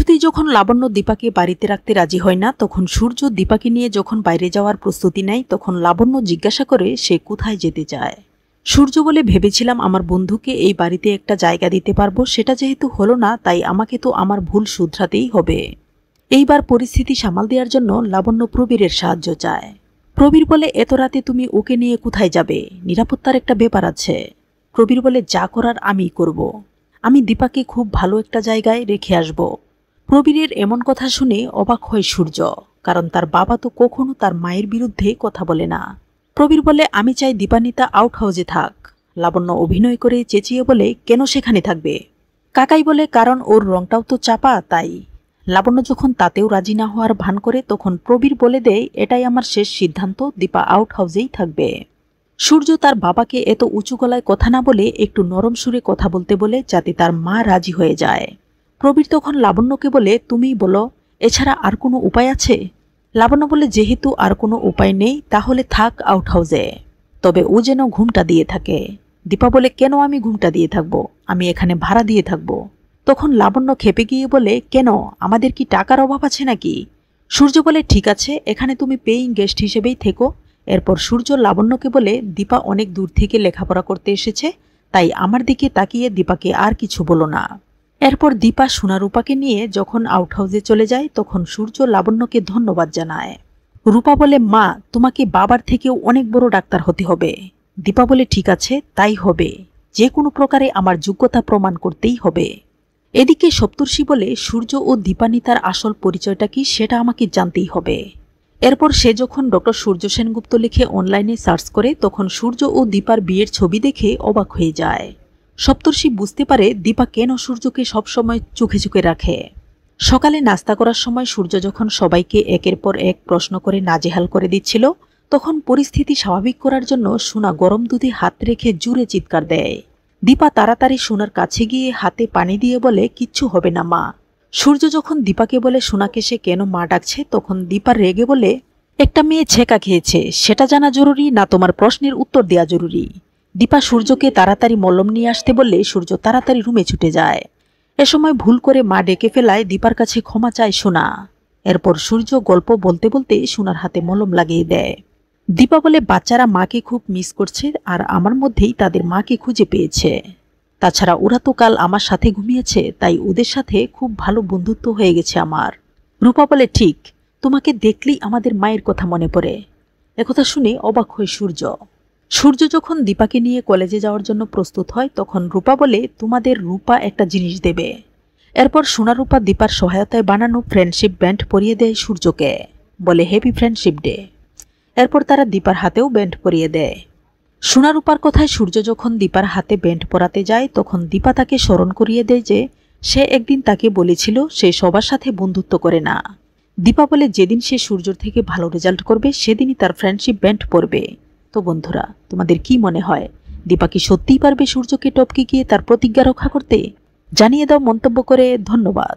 কিছুতেই যখন লাবণ্য দীপাকে বাড়িতে রাখতে রাজি হয় না, তখন সূর্য দীপাকে নিয়ে যখন বাইরে যাওয়ার প্রস্তুতি নেয়, তখন লাবণ্য জিজ্ঞাসা করে সে কোথায় যেতে চায়। সূর্য বলে, ভেবেছিলাম আমার বন্ধুকে এই বাড়িতে একটা জায়গা দিতে পারবো, সেটা যেহেতু হলো না তাই আমাকে তো আমার ভুল শুধরাতেই হবে। এইবার পরিস্থিতি সামাল দেওয়ার জন্য লাবণ্য প্রবীরের সাহায্য চায়। প্রবীর বলে, এত রাতে তুমি ওকে নিয়ে কোথায় যাবে, নিরাপত্তার একটা ব্যাপার আছে। প্রবীর বলে, যা করার আমিই করব, আমি দীপাকে খুব ভালো একটা জায়গায় রেখে আসব। প্রবীরের এমন কথা শুনে অবাক হয় সূর্য, কারণ তার বাবা তো কখনো তার মায়ের বিরুদ্ধে কথা বলে না। প্রবীর বলে, আমি চাই দীপানিতা আউট হাউসে থাক। লাবণ্য অভিনয় করে চেঁচিয়ে বলে, কেন সেখানে থাকবে? কাকাই বলে, কারণ ওর রংটাও তো চাপা, তাই। লাবণ্য যখন তাতেও রাজি না হওয়ার ভান করে, তখন প্রবীর বলে দেয়, এটাই আমার শেষ সিদ্ধান্ত, দীপা আউট হাউসেই থাকবে। সূর্য তার বাবাকে এত উঁচু গলায় কথা না বলে একটু নরম সুরে কথা বলতে বলে, যাতে তার মা রাজি হয়ে যায়। প্রবীর তখন লাবণ্যকে বলে, তুমিই বলো, এছাড়া আর কোনো উপায় আছে? লাবণ্য বলে, যেহেতু আর কোনো উপায় নেই তাহলে থাক আউট হাউসে, তবে ও যেন ঘুমটা দিয়ে থাকে। দীপা বলে, কেন আমি ঘুমটা দিয়ে থাকবো, আমি এখানে ভাড়া দিয়ে থাকবো। তখন লাবণ্য খেপে গিয়ে বলে, কেন, আমাদের কি টাকার অভাব আছে নাকি? সূর্য বলে, ঠিক আছে, এখানে তুমি পেইং গেস্ট হিসেবেই থেকো। এরপর সূর্য লাবণ্যকে বলে, দীপা অনেক দূর থেকে লেখাপড়া করতে এসেছে, তাই আমার দিকে তাকিয়ে দীপাকে আর কিছু বলো না। এরপর দীপা সোনারূপাকে নিয়ে যখন আউট হাউসে চলে যায়, তখন সূর্য লাবণ্যকে ধন্যবাদ জানায়। রূপা বলে, মা, তোমাকে বাবার থেকেও অনেক বড় ডাক্তার হতে হবে। দীপা বলে, ঠিক আছে, তাই হবে, যে কোনো প্রকারে আমার যোগ্যতা প্রমাণ করতেই হবে। এদিকে সপ্তর্ষি বলে, সূর্য ও দীপানিতার আসল পরিচয়টা কি সেটা আমাকে জানতেই হবে। এরপর সে যখন ডক্টর সূর্য সেনগুপ্ত লিখে অনলাইনে সার্চ করে, তখন সূর্য ও দীপার বিয়ের ছবি দেখে অবাক হয়ে যায়। সপ্তর্ষি বুঝতে পারে দীপা কেন সূর্যকে সবসময় চোখে চোখে রাখে। সকালে নাস্তা করার সময় সূর্য যখন সবাইকে একের পর এক প্রশ্ন করে নাজেহাল করে দিচ্ছিল, তখন পরিস্থিতি স্বাভাবিক করার জন্য সোনা গরম দুধে হাত রেখে জুড়ে চিৎকার দেয়। দীপা তাড়াতাড়ি সোনার কাছে গিয়ে হাতে পানি দিয়ে বলে, কিচ্ছু হবে না মা। সূর্য যখন দীপাকে বলে সোনাকে সে কেন মা ডাকছে, তখন দীপা রেগে বলে, একটা মেয়ে ছেঁকা খেয়েছে সেটা জানা জরুরি না তোমার প্রশ্নের উত্তর দেওয়া জরুরি? দীপা সূর্যকে তাড়াতাড়ি মলম নিয়ে আসতে বললে সূর্য তাড়াতাড়ি রুমে ছুটে যায়। এ সময় ভুল করে মা ডেকে ফেলায় দীপার কাছে ক্ষমা চায় সোনা। এরপর সূর্য গল্প বলতে বলতে সোনার হাতে মলম লাগিয়ে দেয়। দীপা বলে, বাচ্চারা মাকে খুব মিস করছে, আর আমার মধ্যেই তাদের মাকে খুঁজে পেয়েছে। তাছাড়া ওরা তো কাল আমার সাথে ঘুমিয়েছে, তাই ওদের সাথে খুব ভালো বন্ধুত্ব হয়ে গেছে আমার। রূপা বলে, ঠিক, তোমাকে দেখলেই আমাদের মায়ের কথা মনে পড়ে। একথা শুনে অবাক হয় সূর্য। সূর্য যখন দীপাকে নিয়ে কলেজে যাওয়ার জন্য প্রস্তুত হয়, তখন রূপা বলে, তোমাদের রূপা একটা জিনিস দেবে। এরপর সোনা রূপা দীপার সহায়তায় বানানো ফ্রেন্ডশিপ ব্যান্ড পরিয়ে দেয় সূর্যকে, বলে, হ্যাপি ফ্রেন্ডশিপ ডে। এরপর তারা দীপার হাতেও ব্যান্ড পরিয়ে দেয়। সোনা রূপার কথায় সূর্য যখন দীপার হাতে ব্যান্ড পরাতে যায়, তখন দীপা তাকে স্মরণ করিয়ে দেয় যে সে একদিন তাকে বলেছিল সে সবার সাথে বন্ধুত্ব করে না। দীপা বলে, যেদিন সে সূর্যর থেকে ভালো রেজাল্ট করবে সেদিনই তার ফ্রেন্ডশিপ ব্যান্ড পরবে। তো বন্ধুরা, তোমাদের কি মনে হয়, দীপা কি সত্যিই পারবে সূর্যকে টপকে গিয়ে তার প্রতিজ্ঞা রক্ষা করতে? জানিয়ে দাও মন্তব্য করে। ধন্যবাদ।